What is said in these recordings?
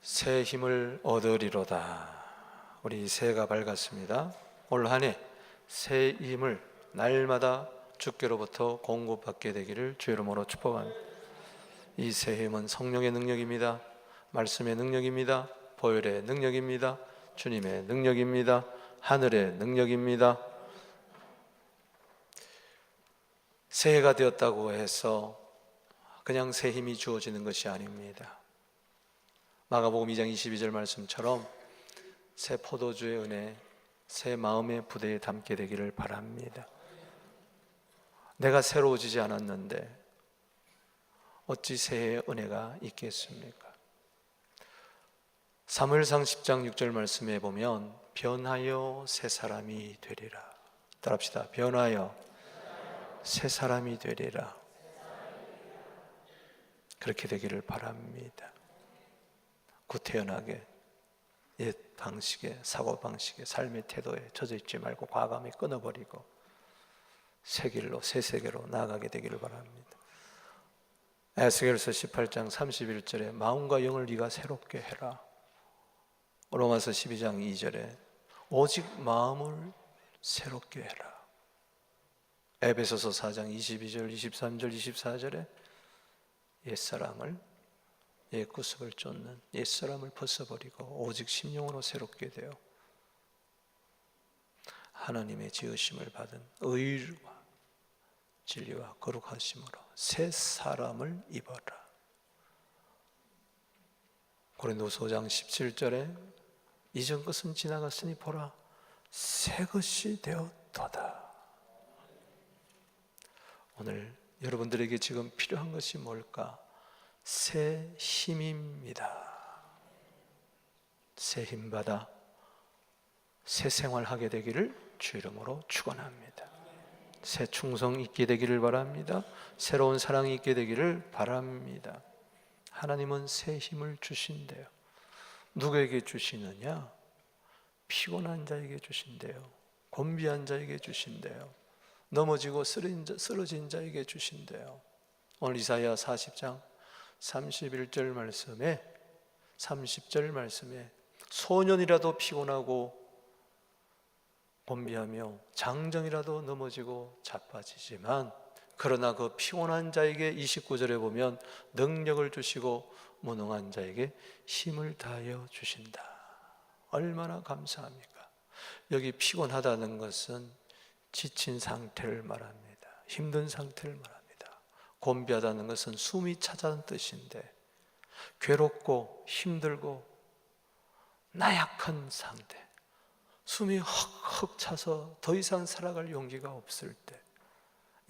새 힘을 얻으리로다. 우리 새해가 밝았습니다. 올 한 해 새 힘을 날마다 주께로부터 공급받게 되기를 주의 이름으로 축복합니다. 이 새 힘은 성령의 능력입니다. 말씀의 능력입니다. 보혈의 능력입니다. 주님의 능력입니다. 하늘의 능력입니다. 새해가 되었다고 해서 그냥 새 힘이 주어지는 것이 아닙니다. 마가복음 2장 22절 말씀처럼 새 포도주의 은혜, 새 마음의 부대에 담게 되기를 바랍니다. 내가 새로워지지 않았는데 어찌 새해의 은혜가 있겠습니까? 사무엘상 10장 6절 말씀에 보면 변하여 새 사람이 되리라. 따라합시다. 변하여 새 사람이 되리라. 그렇게 되기를 바랍니다. 구태연하게 옛 방식에, 사고방식에, 삶의 태도에 젖어있지 말고 과감히 끊어버리고 새 길로, 새 세계로 나아가게 되기를 바랍니다. 에스겔서 18장 31절에 마음과 영을 네가 새롭게 해라. 로마서 12장 2절에 오직 마음을 새롭게 해라. 에베소서 4장 22절, 23절, 24절에 옛사람을, 옛구습을 쫓는 옛사람을 벗어버리고 오직 심령으로 새롭게 되어 하나님의 지으심을 받은 의와 진리와 거룩하심으로 새 사람을 입어라. 고린도서 5장 17절에 이전 것은 지나갔으니 보라 새 것이 되었도다. 오늘 여러분들에게 지금 필요한 것이 뭘까? 새 힘입니다. 새 힘 받아 새 생활하게 되기를 주 이름으로 축원합니다. 새 충성 있게 되기를 바랍니다. 새로운 사랑이 있게 되기를 바랍니다. 하나님은 새 힘을 주신대요. 누구에게 주시느냐? 피곤한 자에게 주신대요. 곤비한 자에게 주신대요. 넘어지고 쓰러진 자에게 주신대요. 오늘 이사야 40장 31절 말씀에 30절 말씀에 소년이라도 피곤하고 곤비하며 장정이라도 넘어지고 자빠지지만 그러나 그 피곤한 자에게 29절에 보면 능력을 주시고 무능한 자에게 힘을 다하여 주신다. 얼마나 감사합니까? 여기 피곤하다는 것은 지친 상태를 말합니다. 힘든 상태를 말합니다. 곤비하다는 것은 숨이 차다는 뜻인데 괴롭고 힘들고 나약한 상태, 숨이 헉헉 차서 더 이상 살아갈 용기가 없을 때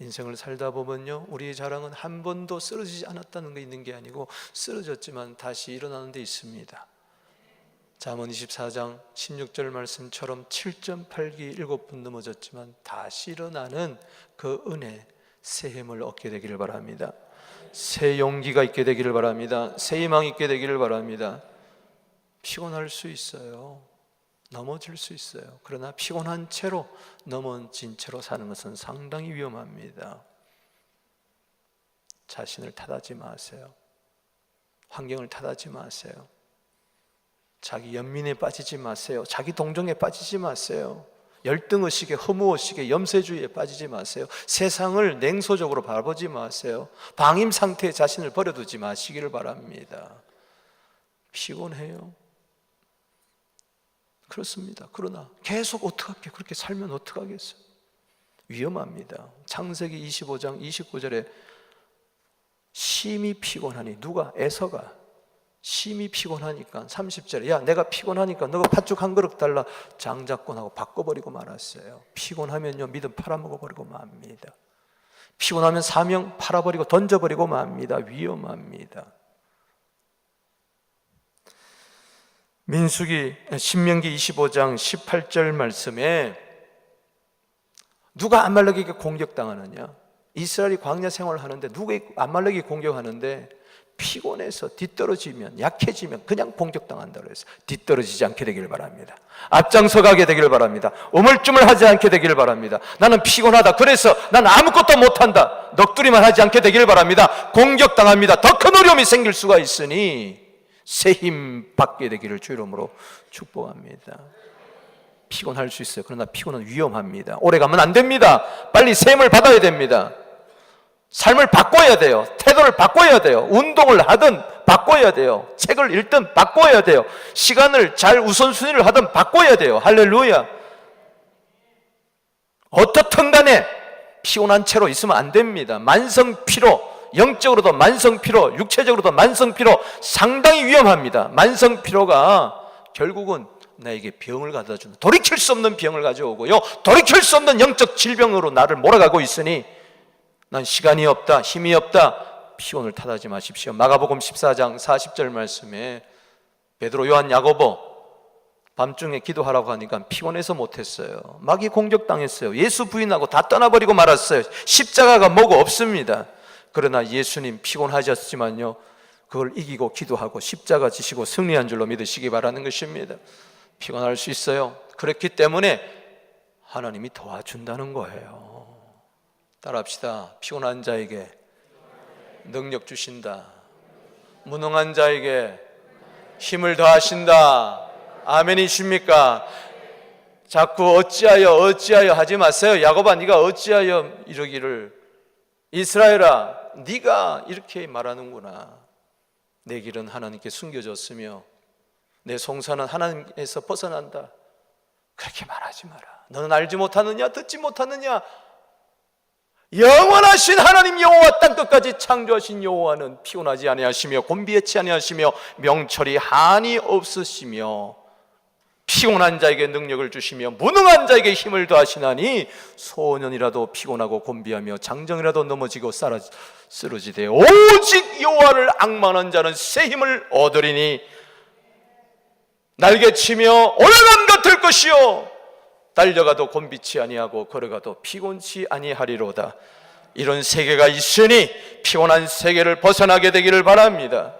인생을 살다 보면요, 우리의 자랑은 한 번도 쓰러지지 않았다는 게 있는 게 아니고 쓰러졌지만 다시 일어나는 데 있습니다. 잠언 24장 16절 말씀처럼 7.8기 7번 넘어졌지만 다시 일어나는 그 은혜, 새 힘을 얻게 되기를 바랍니다. 새 용기가 있게 되기를 바랍니다. 새 희망이 있게 되기를 바랍니다. 피곤할 수 있어요. 넘어질 수 있어요. 그러나 피곤한 채로 넘어진 채로 사는 것은 상당히 위험합니다. 자신을 탓하지 마세요. 환경을 탓하지 마세요. 자기 연민에 빠지지 마세요. 자기 동정에 빠지지 마세요. 열등의식에, 허무의식에, 염세주의에 빠지지 마세요. 세상을 냉소적으로 바라보지 마세요. 방임 상태에 자신을 버려두지 마시기를 바랍니다. 피곤해요. 그렇습니다. 그러나 계속 어떡하게 그렇게 살면 어떡하겠어요? 위험합니다. 창세기 25장 29절에 심히 피곤하니, 누가? 에서가 심히 피곤하니까 30절에 야 내가 피곤하니까 너가 팥죽 한 그릇 달라. 장자권하고 바꿔버리고 말았어요. 피곤하면요 믿음 팔아먹어버리고 맙니다. 피곤하면 사명 팔아버리고 던져버리고 맙니다. 위험합니다. 신명기 25장 18절 말씀에 누가 아말렉에게 공격당하느냐? 이스라엘이 광야 생활을 하는데 누가 아말렉이 공격하는데 피곤해서 뒤떨어지면, 약해지면 그냥 공격당한다고 해서 뒤떨어지지 않게 되기를 바랍니다. 앞장서 가게 되기를 바랍니다. 우물쭈물하지 않게 되기를 바랍니다. 나는 피곤하다, 그래서 난 아무것도 못한다, 넋두리만 하지 않게 되기를 바랍니다. 공격당합니다. 더 큰 어려움이 생길 수가 있으니 새 힘 받게 되기를 주 이름으로 축복합니다. 피곤할 수 있어요. 그러나 피곤은 위험합니다. 오래 가면 안 됩니다. 빨리 새 힘을 받아야 됩니다. 삶을 바꿔야 돼요. 태도를 바꿔야 돼요. 운동을 하든 바꿔야 돼요. 책을 읽든 바꿔야 돼요. 시간을 잘 우선순위를 하든 바꿔야 돼요. 할렐루야. 어떻든 간에 피곤한 채로 있으면 안 됩니다. 만성피로, 영적으로도 만성피로, 육체적으로도 만성피로 상당히 위험합니다. 만성피로가 결국은 나에게 병을 가져다 준다. 돌이킬 수 없는 병을 가져오고요, 돌이킬 수 없는 영적 질병으로 나를 몰아가고 있으니 난 시간이 없다, 힘이 없다, 피곤을 탓하지 마십시오. 마가복음 14장 40절 말씀에 베드로, 요한, 야고보 밤중에 기도하라고 하니까 피곤해서 못했어요. 마귀 공격당했어요. 예수 부인하고 다 떠나버리고 말았어요. 십자가가 뭐고 없습니다. 그러나 예수님 피곤하셨지만요, 그걸 이기고 기도하고 십자가 지시고 승리한 줄로 믿으시기 바라는 것입니다. 피곤할 수 있어요. 그렇기 때문에 하나님이 도와준다는 거예요. 따라합시다. 피곤한 자에게 능력 주신다. 무능한 자에게 힘을 더하신다. 아멘이십니까? 자꾸 어찌하여 하지 마세요. 야곱아, 네가 어찌하여 이러기를, 이스라엘아 네가 이렇게 말하는구나. 내 길은 하나님께 숨겨졌으며 내 송사는 하나님께서 벗어난다. 그렇게 말하지 마라. 너는 알지 못하느냐, 듣지 못하느냐? 영원하신 하나님 여호와, 땅끝까지 창조하신 여호와는 피곤하지 아니하시며 곤비해치 아니하시며 명철이 한이 없으시며 피곤한 자에게 능력을 주시며 무능한 자에게 힘을 더하시나니 소년이라도 피곤하고 곤비하며 장정이라도 넘어지고 쓰러지되 오직 여호와를 앙망하는 자는 새 힘을 얻으리니 날개치며 올라간 같을 것이요 달려가도 곤비치 아니하고 걸어가도 피곤치 아니하리로다. 이런 세계가 있으니 피곤한 세계를 벗어나게 되기를 바랍니다.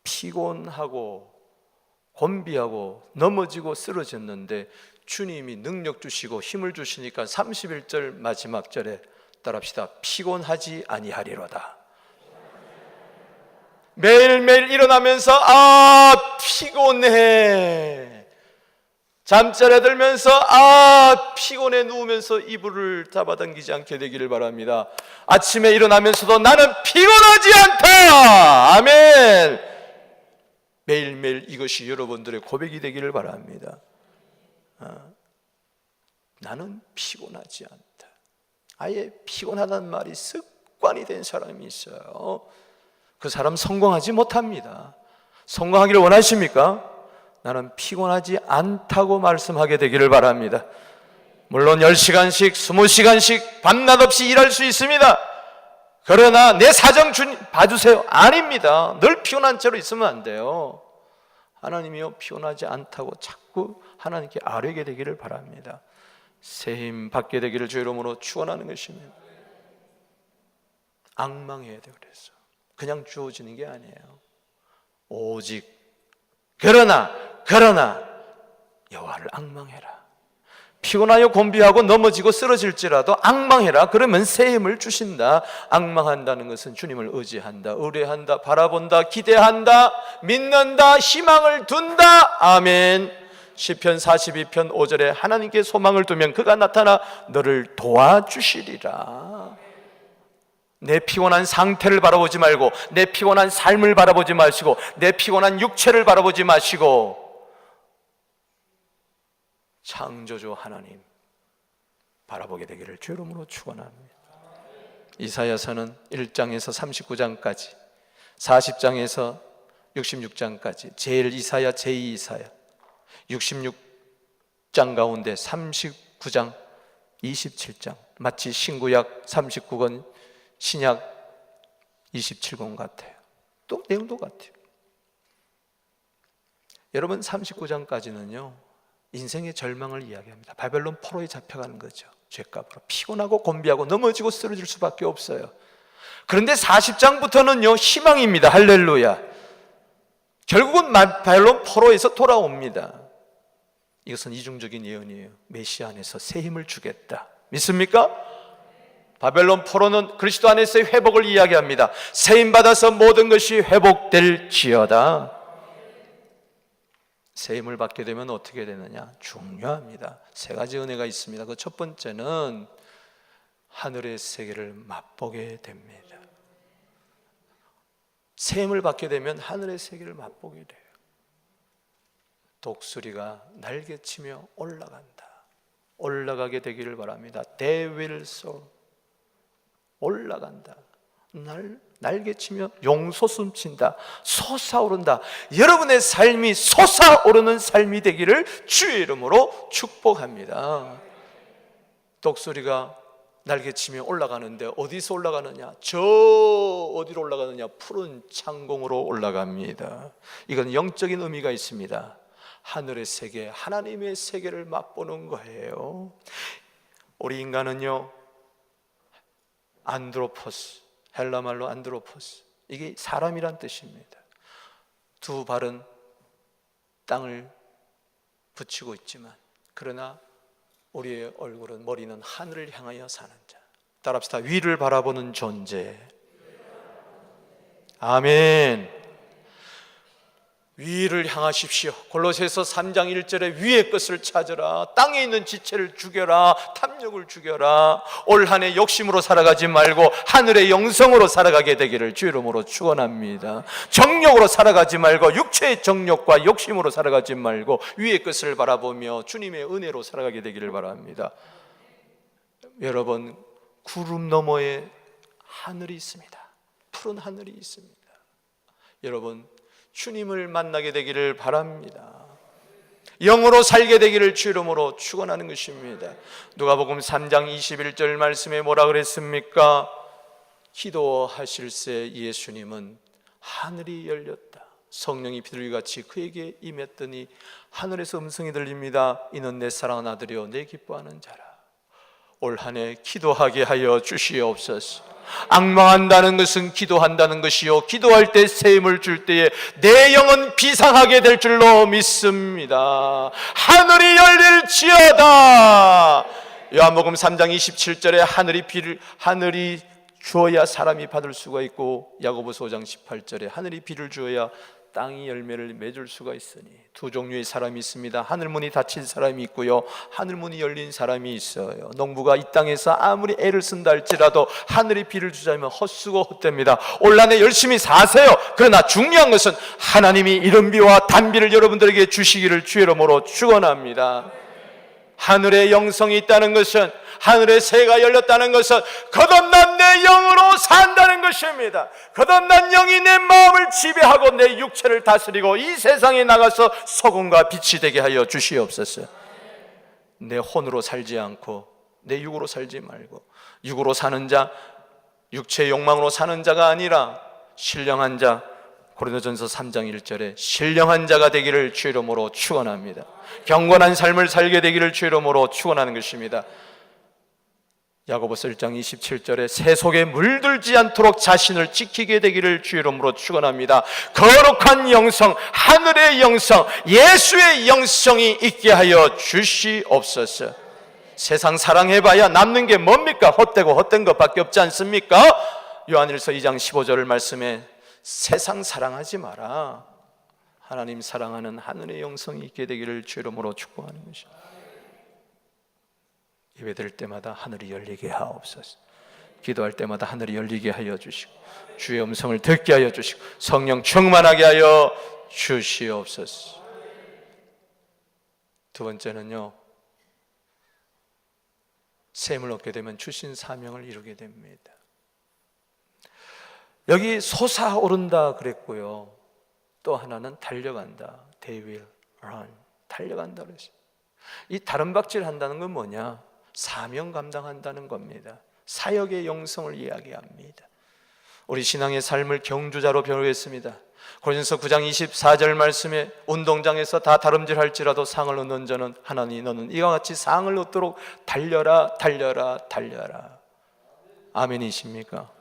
피곤하고 곤비하고 넘어지고 쓰러졌는데 주님이 능력 주시고 힘을 주시니까 31절 마지막 절에 따라합시다. 피곤하지 아니하리로다. 매일매일 일어나면서 피곤해, 잠자리에 들면서 피곤해 누우면서 이불을 잡아당기지 않게 되기를 바랍니다. 아침에 일어나면서도 나는 피곤하지 않다. 아멘. 매일매일 이것이 여러분들의 고백이 되기를 바랍니다. 나는 피곤하지 않다. 아예 피곤하다는 말이 습관이 된 사람이 있어요. 그 사람 성공하지 못합니다. 성공하기를 원하십니까? 나는 피곤하지 않다고 말씀하게 되기를 바랍니다. 물론 10시간씩 20시간씩 밤낮 없이 일할 수 있습니다. 그러나 내 사정 주님 봐주세요. 아닙니다. 늘 피곤한 채로 있으면 안 돼요. 하나님이요, 피곤하지 않다고 자꾸 하나님께 아뢰게 되기를 바랍니다. 새 힘 받게 되기를 주 이름으로 축원하는 것입니다. 앙망해야 돼요. 그래서 그냥 주어지는 게 아니에요. 오직 그러나 여호와를 앙망해라. 피곤하여 곤비하고 넘어지고 쓰러질지라도 앙망해라. 그러면 새 힘을 주신다. 앙망한다는 것은 주님을 의지한다, 의뢰한다, 바라본다, 기대한다, 믿는다, 희망을 둔다. 아멘. 시편 42편 5절에 하나님께 소망을 두면 그가 나타나 너를 도와주시리라. 내 피곤한 상태를 바라보지 말고, 내 피곤한 삶을 바라보지 마시고, 내 피곤한 육체를 바라보지 마시고 창조주 하나님 바라보게 되기를 주 이름으로 축원합니다. 이사야서는 1장에서 39장까지, 40장에서 66장까지 제일 이사야, 제2 이사야, 66장 가운데 39장, 27장, 마치 신구약 39권, 신약 27권 같아요. 또 내용도 같아요. 여러분 39장까지는요 인생의 절망을 이야기합니다. 바벨론 포로에 잡혀가는 거죠. 죄값으로 피곤하고 곤비하고 넘어지고 쓰러질 수밖에 없어요. 그런데 40장부터는요 희망입니다. 할렐루야. 결국은 바벨론 포로에서 돌아옵니다. 이것은 이중적인 예언이에요. 메시아 안에서 새 힘을 주겠다. 믿습니까? 바벨론 포로는 그리스도 안에서의 회복을 이야기합니다. 세임받아서 모든 것이 회복될지어다. 세임을 받게 되면 어떻게 되느냐? 중요합니다. 세 가지 은혜가 있습니다. 그 첫 번째는 하늘의 세계를 맛보게 됩니다. 세임을 받게 되면 하늘의 세계를 맛보게 돼요. 독수리가 날개치며 올라간다. 올라가게 되기를 바랍니다. They will soar. 올라간다. 날개치며 용솟음친다. 솟아오른다. 여러분의 삶이 솟아오르는 삶이 되기를 주의 이름으로 축복합니다. 독수리가 날개치며 올라가는데 어디서 올라가느냐? 저 어디로 올라가느냐? 푸른 창공으로 올라갑니다. 이건 영적인 의미가 있습니다. 하늘의 세계, 하나님의 세계를 맛보는 거예요. 우리 인간은요, 안드로포스, 헬라말로 안드로포스, 이게 사람이란 뜻입니다. 두 발은 땅을 붙이고 있지만 그러나 우리의 얼굴은, 머리는 하늘을 향하여 사는 자. 따라합시다. 위를 바라보는 존재. 아멘. 위를 향하십시오. 골로새서 3장 1절에 위의 것을 찾으라. 땅에 있는 지체를 죽여라. 탐욕을 죽여라. 올 한 해 욕심으로 살아가지 말고 하늘의 영성으로 살아가게 되기를 주 이름으로 축원합니다. 정욕으로 살아가지 말고, 육체의 정욕과 욕심으로 살아가지 말고 위의 것을 바라보며 주님의 은혜로 살아가게 되기를 바랍니다. 여러분, 구름 너머에 하늘이 있습니다. 푸른 하늘이 있습니다. 여러분, 주님을 만나게 되기를 바랍니다. 영으로 살게 되기를 주 이름으로 축원하는 것입니다. 누가복음 3장 21절 말씀에 뭐라 그랬습니까? 기도하실새 예수님은 하늘이 열렸다. 성령이 비둘기같이 그에게 임했더니 하늘에서 음성이 들립니다. 이는 내 사랑하는 아들이요 내 기뻐하는 자라. 올 한 해 기도하게 하여 주시옵소서. 앙망한다는 것은 기도한다는 것이요, 기도할 때 세임을 줄 때에 내 영은 비상하게 될 줄로 믿습니다. 하늘이 열릴지어다. 요한복음 3장 27절에 하늘이 주어야 사람이 받을 수가 있고, 야고보서 5장 18절에 하늘이 비를 주어야 땅이 열매를 맺을 수가 있으니, 두 종류의 사람이 있습니다. 하늘문이 닫힌 사람이 있고요, 하늘문이 열린 사람이 있어요. 농부가 이 땅에서 아무리 애를 쓴다 할지라도 하늘이 비를 주자면 헛수고 헛됩니다. 올 한 해 열심히 사세요. 그러나 중요한 것은 하나님이 이른 비와 단비를 여러분들에게 주시기를 주의 이름으로 축원합니다. 하늘의 영성이 있다는 것은, 하늘의 새가 열렸다는 것은 거듭난 내 영으로 산다는 것입니다. 거듭난 영이 내 마음을 지배하고 내 육체를 다스리고 이 세상에 나가서 소금과 빛이 되게 하여 주시옵소서. 내 혼으로 살지 않고 내 육으로 살지 말고, 육으로 사는 자, 육체의 욕망으로 사는 자가 아니라 신령한 자, 고린도전서 3장 1절에 신령한 자가 되기를 주 이름으로 축원합니다. 경건한 삶을 살게 되기를 주 이름으로 축원하는 것입니다. 야고보서 1장 27절에 새 속에 물들지 않도록 자신을 지키게 되기를 주 이름으로 축원합니다. 거룩한 영성, 하늘의 영성, 예수의 영성이 있게 하여 주시옵소서. 세상 사랑해봐야 남는 게 뭡니까? 헛되고 헛된 것밖에 없지 않습니까? 요한일서 2장 15절 말씀에 세상 사랑하지 마라. 하나님 사랑하는 하늘의 영성이 있게 되기를 주 이름으로 축복하는 것입니다. 예배드릴 때마다 하늘이 열리게 하옵소서. 기도할 때마다 하늘이 열리게 하여 주시고, 주의 음성을 듣게 하여 주시고, 성령 충만하게 하여 주시옵소서. 두 번째는요, 셈을 얻게 되면 주신 사명을 이루게 됩니다. 여기 솟아오른다 그랬고요, 또 하나는 달려간다. They will run. 달려간다 그랬어요. 이 다른박질 한다는 건 뭐냐? 사명 감당한다는 겁니다. 사역의 영성을 이야기합니다. 우리 신앙의 삶을 경주자로 변호했습니다. 고린도서 9장 24절 말씀에 운동장에서 다 다름질할지라도 상을 얻는 자는 하나니 너는 이와 같이 상을 얻도록 달려라 달려라 달려라. 아멘이십니까?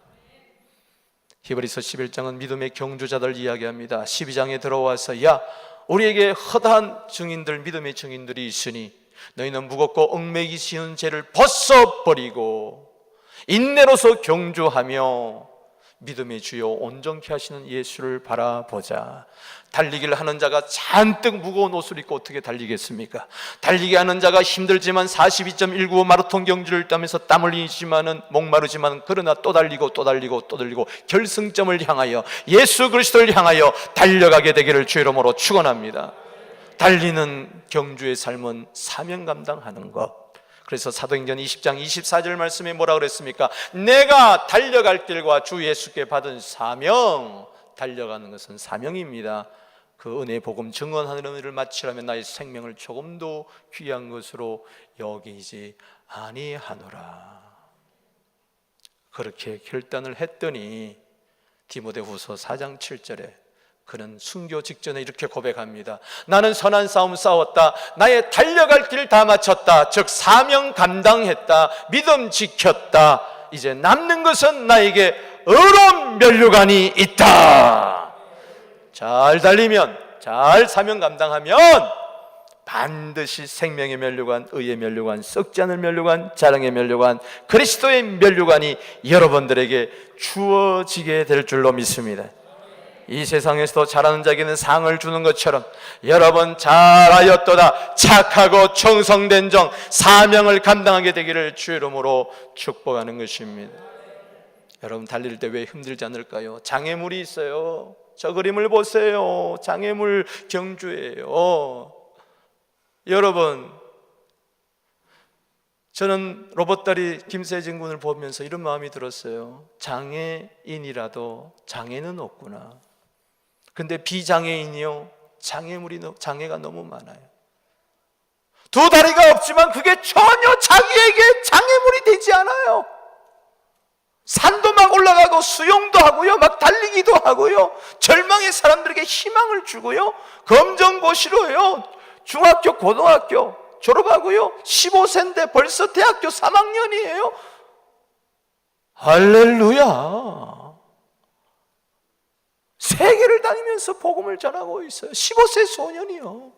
히브리서 11장은 믿음의 경주자들 이야기합니다. 12장에 들어와서 야 우리에게 허다한 증인들, 믿음의 증인들이 있으니 너희는 무겁고 얽매기 쉬운 죄를 벗어버리고 인내로서 경주하며 믿음의 주요 온전케 하시는 예수를 바라보자. 달리기를 하는 자가 잔뜩 무거운 옷을 입고 어떻게 달리겠습니까? 달리기 하는 자가 힘들지만 42.195 마라톤 경주를 따면서 땀 흘리지만은 목마르지만 그러나 또 달리고 또 달리고 또 달리고 결승점을 향하여 예수 그리스도를 향하여 달려가게 되기를 주의 이름으로 축원합니다. 달리는 경주의 삶은 사명 감당하는 것. 그래서 사도행전 20장 24절 말씀에 뭐라 그랬습니까? 내가 달려갈 길과 주 예수께 받은 사명, 달려가는 것은 사명입니다. 그 은혜 복음 증언하는 은혜를 마치려면 나의 생명을 조금도 귀한 것으로 여기지 아니하노라. 그렇게 결단을 했더니 디모데후서 4장 7절에 그는 순교 직전에 이렇게 고백합니다. 나는 선한 싸움 싸웠다. 나의 달려갈 길 다 마쳤다. 즉 사명 감당했다. 믿음 지켰다. 이제 남는 것은 나에게 의로운 면류관이 있다. 잘 달리면, 잘 사명 감당하면 반드시 생명의 면류관, 의의 면류관, 썩지 않을 면류관, 자랑의 면류관, 그리스도의 면류관이 여러분들에게 주어지게 될 줄로 믿습니다. 이 세상에서도 잘하는 자에게는 상을 주는 것처럼 여러분 잘하였도다. 착하고 청성된 정, 사명을 감당하게 되기를 주의 이름으로 축복하는 것입니다. 여러분 달릴 때 왜 힘들지 않을까요? 장애물이 있어요. 저 그림을 보세요. 장애물 경주예요. 여러분, 저는 로봇다리 김세진 군을 보면서 이런 마음이 들었어요. 장애인이라도 장애는 없구나. 근데 비장애인이요, 장애가 너무 많아요. 두 다리가 없지만 그게 전혀 자기에게 장애물이 되지 않아요. 산도 막 올라가고 수영도 하고요, 막 달리기도 하고요, 절망의 사람들에게 희망을 주고요, 검정고시로요 중학교 고등학교 졸업하고요, 15세인데 벌써 대학교 3학년이에요 할렐루야. 세계를 다니면서 복음을 전하고 있어요. 15세 소년이요.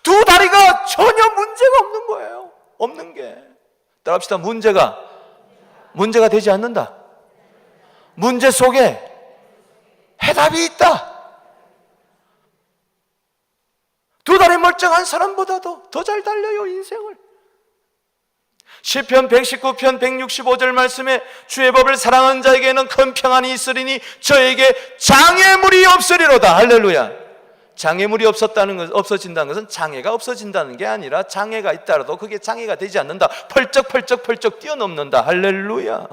두 다리가 전혀 문제가 없는 거예요. 없는 게. 따라합시다. 문제가 되지 않는다. 문제 속에 해답이 있다. 두 다리 멀쩡한 사람보다도 더 잘 달려요, 인생을. 시편 119편 165절 말씀에 주의 법을 사랑하는 자에게는 큰 평안이 있으리니 저에게 장애물이 없으리로다. 할렐루야. 장애물이 없어진다는 것은 장애가 없어진다는 게 아니라 장애가 있다라도 그게 장애가 되지 않는다. 펄쩍 뛰어넘는다. 할렐루야.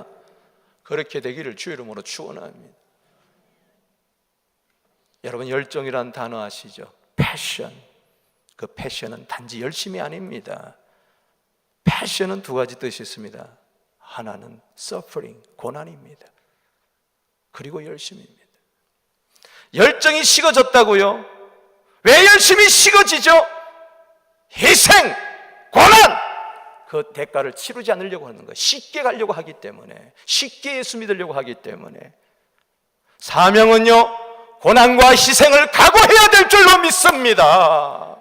그렇게 되기를 주의 이름으로 축원합니다. 여러분, 열정이란 단어 아시죠? 패션. 그 패션은 단지 열심이 아닙니다. 패션은 두 가지 뜻이 있습니다. 하나는 suffering, 고난입니다. 그리고 열심입니다. 열정이 식어졌다고요? 왜 열심히 식어지죠? 희생, 고난, 그 대가를 치르지 않으려고 하는 거예요. 쉽게 가려고 하기 때문에, 쉽게 예수 믿으려고 하기 때문에. 사명은요, 고난과 희생을 각오해야 될 줄로 믿습니다.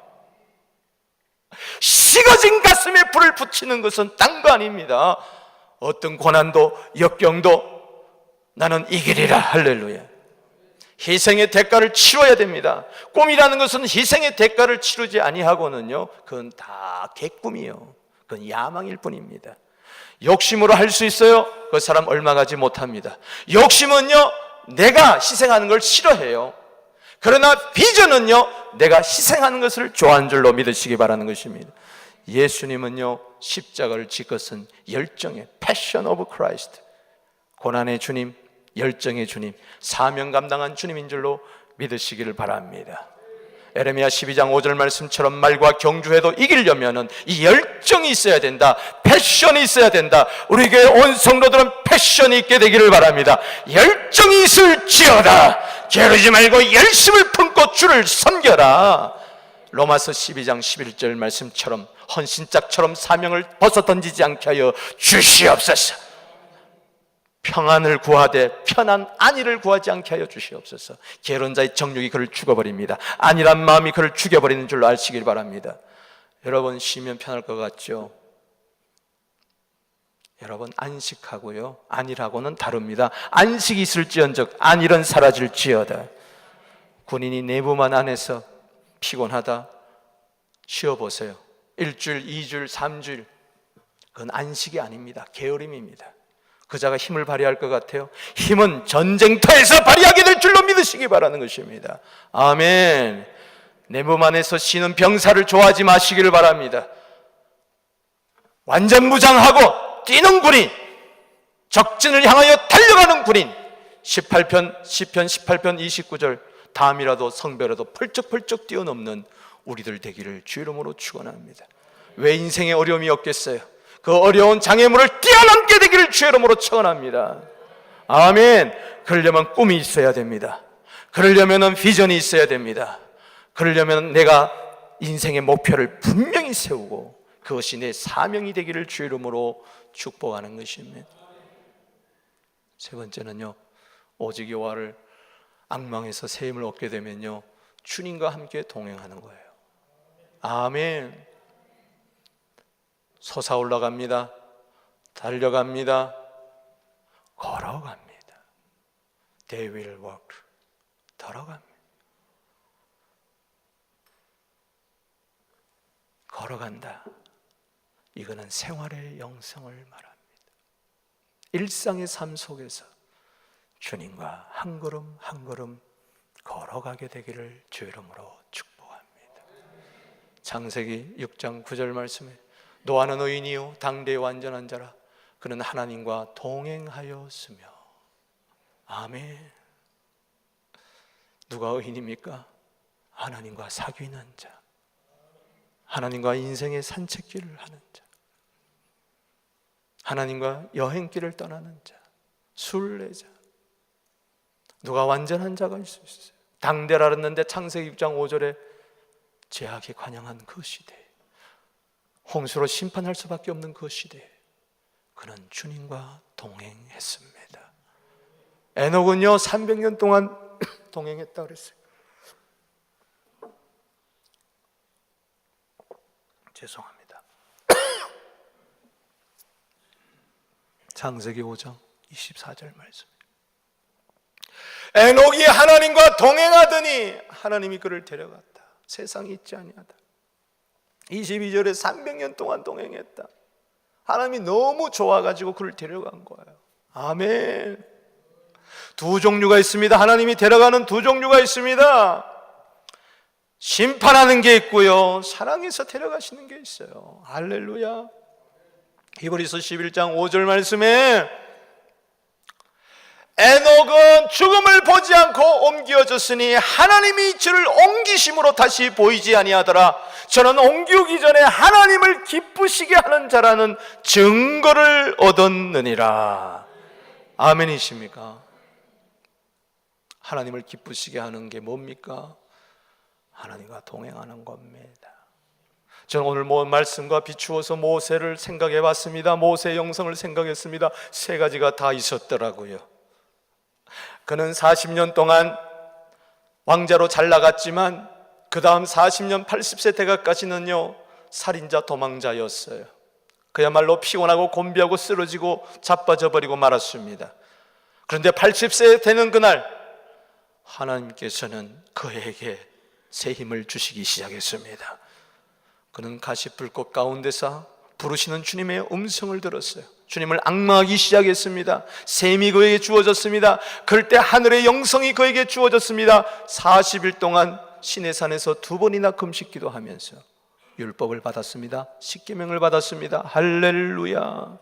식어진 가슴에 불을 붙이는 것은 딴 거 아닙니다. 어떤 고난도 역경도 나는 이기리라. 할렐루야. 희생의 대가를 치러야 됩니다. 꿈이라는 것은 희생의 대가를 치르지 아니하고는요, 그건 다 개꿈이요, 그건 야망일 뿐입니다. 욕심으로 할 수 있어요? 그 사람 얼마 가지 못합니다. 욕심은요, 내가 희생하는 걸 싫어해요. 그러나 비전은요, 내가 희생하는 것을 좋아하는 줄로 믿으시기 바라는 것입니다. 예수님은요, 십자가를 질 것은 열정의 Passion of Christ, 고난의 주님, 열정의 주님, 사명 감당한 주님인 줄로 믿으시기를 바랍니다. 에레미야 12장 5절 말씀처럼 말과 경주해도 이기려면은 이 열정이 있어야 된다. 패션이 있어야 된다. 우리 교회 온 성도들은 패션이 있게 되기를 바랍니다. 열정이 있을지어다. 게으르지 말고 열심을 품고 주를 섬겨라. 로마서 12장 11절 말씀처럼 헌신짝처럼 사명을 벗어던지지 않게 하여 주시옵소서. 평안을 구하되 편안 안위를 구하지 않게 하여 주시옵소서. 게으른 자의 정욕이 그를 죽어버립니다. 안이란 마음이 그를 죽여버리는 줄로 아시길 바랍니다. 여러분, 쉬면 편할 것 같죠? 여러분, 안식하고요 안일하고는 다릅니다. 안식이 있을지언정 안일은 사라질지어다. 군인이 내부만 안에서 피곤하다 쉬어보세요. 1주일, 2주일, 3주일, 그건 안식이 아닙니다. 게으름입니다. 그 자가 힘을 발휘할 것 같아요? 힘은 전쟁터에서 발휘하게 될 줄로 믿으시기 바라는 것입니다. 아멘. 내몸 안에서 쉬는 병사를 좋아하지 마시기를 바랍니다. 완전 무장하고 뛰는 군인, 적진을 향하여 달려가는 군인, 18편 29절, 담이라도 성배라도 펄쩍펄쩍 뛰어넘는 우리들 되기를 주 이름으로 축원합니다. 왜 인생에 어려움이 없겠어요? 그 어려운 장애물을 뛰어넘게 되기를 주 이름으로 축원합니다. 아멘. 그러려면 꿈이 있어야 됩니다. 그러려면 비전이 있어야 됩니다. 그러려면 내가 인생의 목표를 분명히 세우고 그것이 내 사명이 되기를 주 이름으로 축복하는 것입니다. 세 번째는요, 오직 여호와를 앙망해서 새 힘을 얻게 되면요, 주님과 함께 동행하는 거예요. 아멘. 솟아올라갑니다. 달려갑니다. 걸어갑니다. They will walk. 걸어갑니다. 걸어간다. 이거는 생활의 영성을 말합니다. 일상의 삶 속에서 주님과 한 걸음 한 걸음 걸어가게 되기를 주 이름으로 축복합니다. 창세기 6장 9절 말씀에 노아는 의인이요 당대의 완전한 자라 그는 하나님과 동행하였으며. 아멘. 누가 의인입니까? 하나님과 사귀는 자, 하나님과 인생의 산책길을 하는 자, 하나님과 여행길을 떠나는 자, 순례자. 누가 완전한 자가 있을 수 있어요? 당대라 그랬는데 창세기 6장 5절에 죄악에 관영한 그 시대에, 홍수로 심판할 수밖에 없는 그 시대에 그는 주님과 동행했습니다. 에녹은요 300년 동안 동행했다 그랬어요. 죄송합니다. 창세기 5장 24절 말씀. 에녹이 하나님과 동행하더니 하나님이 그를 데려갔다. 세상이 있지 아니하다. 22절에 300년 동안 동행했다. 하나님이 너무 좋아가지고 그를 데려간 거예요. 아멘. 두 종류가 있습니다. 하나님이 데려가는 두 종류가 있습니다. 심판하는 게 있고요, 사랑해서 데려가시는 게 있어요. 할렐루야. 히브리서 11장 5절 말씀에 에녹은 죽음을 보지 않고 옮겨졌으니 하나님이 저를 옮기심으로 다시 보이지 아니하더라. 저는 옮기기 전에 하나님을 기쁘시게 하는 자라는 증거를 얻었느니라. 아멘이십니까? 하나님을 기쁘시게 하는 게 뭡니까? 하나님과 동행하는 겁니다. 저는 오늘 말씀과 비추어서 모세를 생각해 봤습니다. 모세의 영성을 생각했습니다. 세 가지가 다 있었더라고요. 그는 40년 동안 왕자로 잘 나갔지만 그 다음 40년 80세 때까지는요 살인자 도망자였어요. 그야말로 피곤하고 곤비하고 쓰러지고 자빠져 버리고 말았습니다. 그런데 80세 되는 그날 하나님께서는 그에게 새 힘을 주시기 시작했습니다. 그는 가시불꽃 가운데서 부르시는 주님의 음성을 들었어요. 주님을 앙망하기 시작했습니다. 샘이 그에게 주어졌습니다. 그럴 때 하늘의 영성이 그에게 주어졌습니다. 40일 동안 시내산에서 2번이나 금식 기도하면서 율법을 받았습니다. 십계명을 받았습니다. 할렐루야.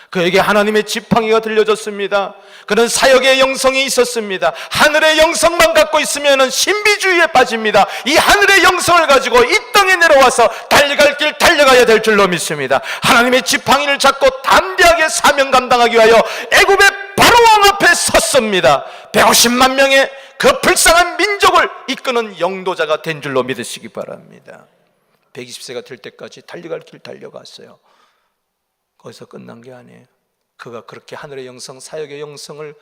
그에게 하나님의 지팡이가 들려졌습니다. 그는 사역의 영성이 있었습니다. 하늘의 영성만 갖고 있으면 신비주의에 빠집니다. 이 하늘의 영성을 가지고 이 땅에 내려와서 달려갈 길 달려가야 될 줄로 믿습니다. 하나님의 지팡이를 잡고 담대하게 사명 감당하기 위하여 애굽의 바로왕 앞에 섰습니다. 150만 명의 그 불쌍한 민족을 이끄는 영도자가 된 줄로 믿으시기 바랍니다. 120세가 될 때까지 달려갈 길 달려갔어요. 거기서 끝난 게 아니에요. 그가 그렇게 하늘의 영성, 사역의 영성을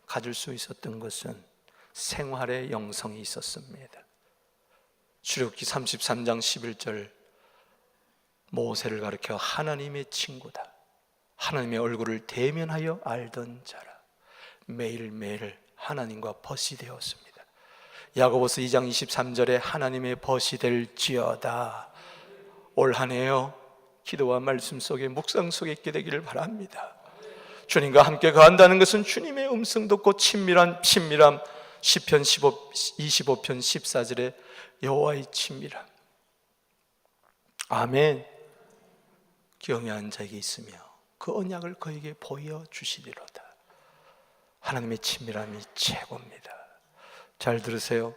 가질 수 있었던 것은 생활의 영성이 있었습니다. 출애굽기 33장 11절 모세를 가리켜 하나님의 친구다, 하나님의 얼굴을 대면하여 알던 자라. 매일매일 하나님과 벗이 되었습니다. 야고보서 2장 23절에 하나님의 벗이 될지어다. 올 한 해요, 기도와 말씀 속에, 묵상 속에 있게 되기를 바랍니다. 주님과 함께 거한다는 것은 주님의 음성 듣고 친밀함, 시편 25편 14절에 여호와의 친밀함. 아멘. 경외한 자에게 있으며 그 언약을 그에게 보여주시리로다. 하나님의 친밀함이 최고입니다. 잘 들으세요.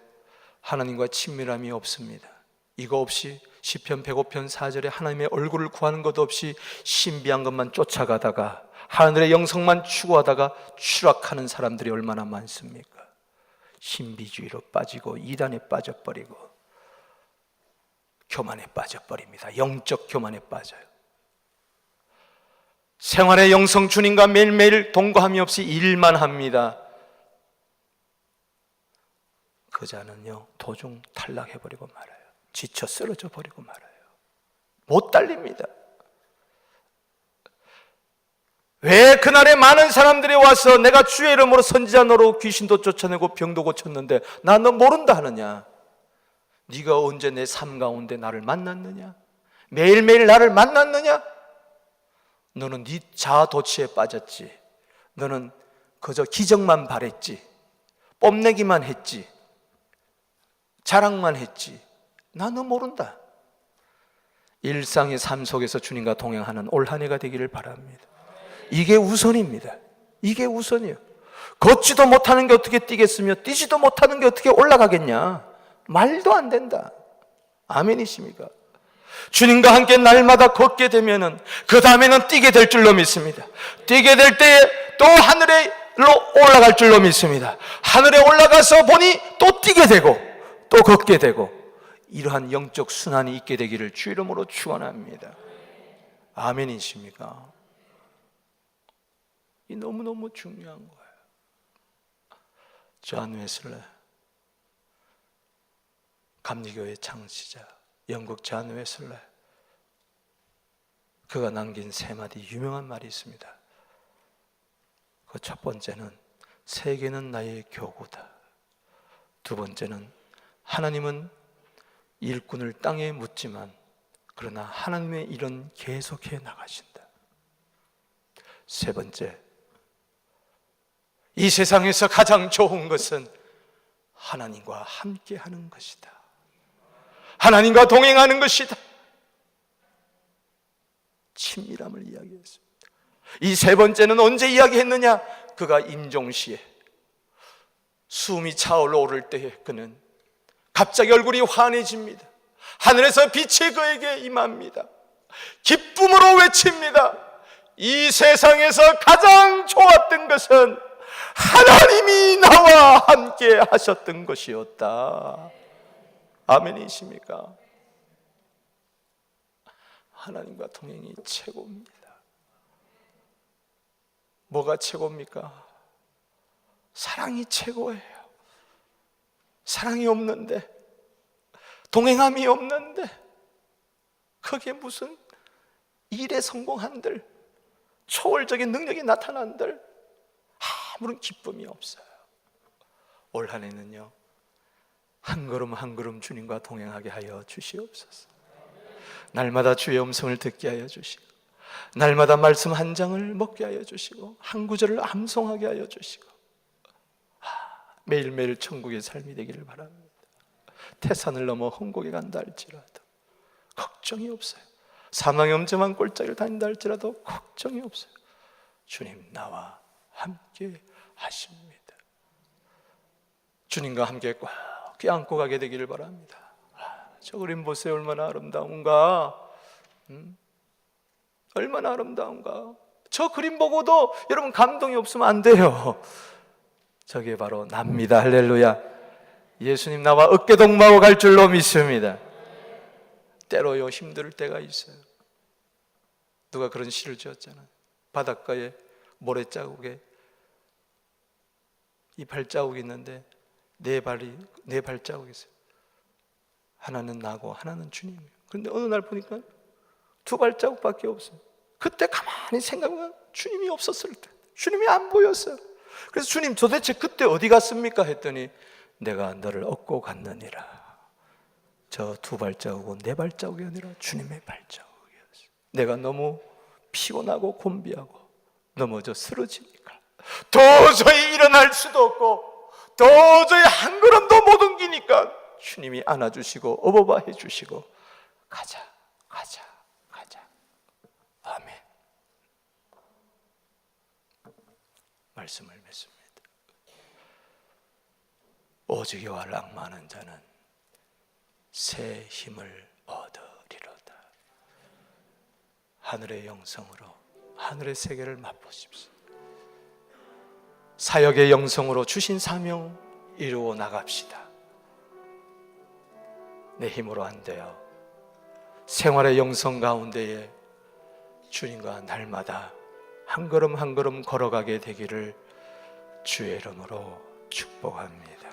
하나님과 친밀함이 없습니다. 이거 없이 시편 105편 4절에 하나님의 얼굴을 구하는 것 없이 신비한 것만 쫓아가다가 하늘의 영성만 추구하다가 추락하는 사람들이 얼마나 많습니까? 신비주의로 빠지고 이단에 빠져버리고 교만에 빠져버립니다. 영적 교만에 빠져요. 생활의 영성 주님과 매일매일 동거함이 없이 일만 합니다. 그 자는요, 도중 탈락해버리고 말아요. 지쳐 쓰러져 버리고 말아요. 못 달립니다. 왜 그날에 많은 사람들이 와서 내가 주의 이름으로 선지자 노로 귀신도 쫓아내고 병도 고쳤는데 나 너 모른다 하느냐? 네가 언제 내 삶 가운데 나를 만났느냐? 매일매일 나를 만났느냐? 너는 네 자아도취에 빠졌지. 너는 그저 기적만 바랬지. 뽐내기만 했지. 자랑만 했지. 나 너 모른다. 일상의 삶 속에서 주님과 동행하는 올 한 해가 되기를 바랍니다. 이게 우선입니다. 이게 우선이에요. 걷지도 못하는 게 어떻게 뛰겠으며 뛰지도 못하는 게 어떻게 올라가겠냐? 말도 안 된다. 아멘이십니까? 주님과 함께 날마다 걷게 되면은 그 다음에는 뛰게 될 줄로 믿습니다. 뛰게 될 때에 또 하늘로 올라갈 줄로 믿습니다. 하늘에 올라가서 보니 또 뛰게 되고 또 걷게 되고 이러한 영적 순환이 있게 되기를 주 이름으로 축원합니다. 아멘이십니까? 이 너무너무 중요한 거예요. 존 웨슬리, 감리교의 창시자, 영국 존 웨슬리, 그가 남긴 세 마디 유명한 말이 있습니다. 그 첫 번째는 세계는 나의 교구다. 두 번째는 하나님은 일꾼을 땅에 묻지만 그러나 하나님의 일은 계속해 나가신다. 세 번째, 이 세상에서 가장 좋은 것은 하나님과 함께 하는 것이다. 하나님과 동행하는 것이다. 친밀함을 이야기했습니다. 이 세 번째는 언제 이야기했느냐? 그가 임종시에 숨이 차올라 오를 때에 그는 갑자기 얼굴이 환해집니다. 하늘에서 빛이 그에게 임합니다. 기쁨으로 외칩니다. 이 세상에서 가장 좋았던 것은 하나님이 나와 함께 하셨던 것이었다. 아멘이십니까? 하나님과 동행이 최고입니다. 뭐가 최고입니까? 사랑이 최고예요. 사랑이 없는데, 동행함이 없는데, 그게 무슨 일에 성공한들, 초월적인 능력이 나타난들 아무런 기쁨이 없어요. 올 한 해는요, 한 걸음 한 걸음 주님과 동행하게 하여 주시옵소서. 날마다 주의 음성을 듣게 하여 주시고, 날마다 말씀 한 장을 먹게 하여 주시고, 한 구절을 암송하게 하여 주시고, 매일매일 천국의 삶이 되기를 바랍니다. 태산을 넘어 홍곡에 간다 할지라도 걱정이 없어요. 사망의 엄점한 꼴짝을 다닌다 할지라도 걱정이 없어요. 주님 나와 함께 하십니다. 주님과 함께 꽉 껴안고 가게 되기를 바랍니다. 저 그림 보세요. 얼마나 아름다운가. 얼마나 아름다운가. 저 그림 보고도 여러분 감동이 없으면 안 돼요. 저게 바로 납니다. 할렐루야. 예수님 나와 어깨동무하고 갈 줄로 믿습니다. 때로요 힘들 때가 있어요. 누가 그런 시를 지었잖아요. 바닷가에 모래자국에 이 발자국이 있는데 네 발자국이 있어요. 하나는 나고 하나는 주님이에요. 그런데 어느 날 보니까 두 발자국밖에 없어요. 그때 가만히 많이 생각하면 주님이 없었을 때, 주님이 안 보였어요. 그래서 주님 도대체 그때 어디 갔습니까? 했더니 내가 너를 얻고 갔느니라. 저 두 발자국은 내 발자국이 아니라 주님의 발자국이었어요. 내가 너무 피곤하고 곤비하고 넘어져 쓰러지니까 도저히 일어날 수도 없고 도저히 한 걸음도 못 옮기니까 주님이 안아주시고 어버바 해주시고 가자. 아멘. 말씀을 맺습니다. 오직이와 락많은 자는 새 힘을 얻으리로다. 하늘의 영성으로 하늘의 세계를 맛보십시오. 사역의 영성으로 주신 사명 이루어 나갑시다. 내 힘으로 안 돼요. 생활의 영성 가운데에 주님과 날마다 한 걸음 한 걸음 걸어가게 되기를 주의 이름으로 축복합니다.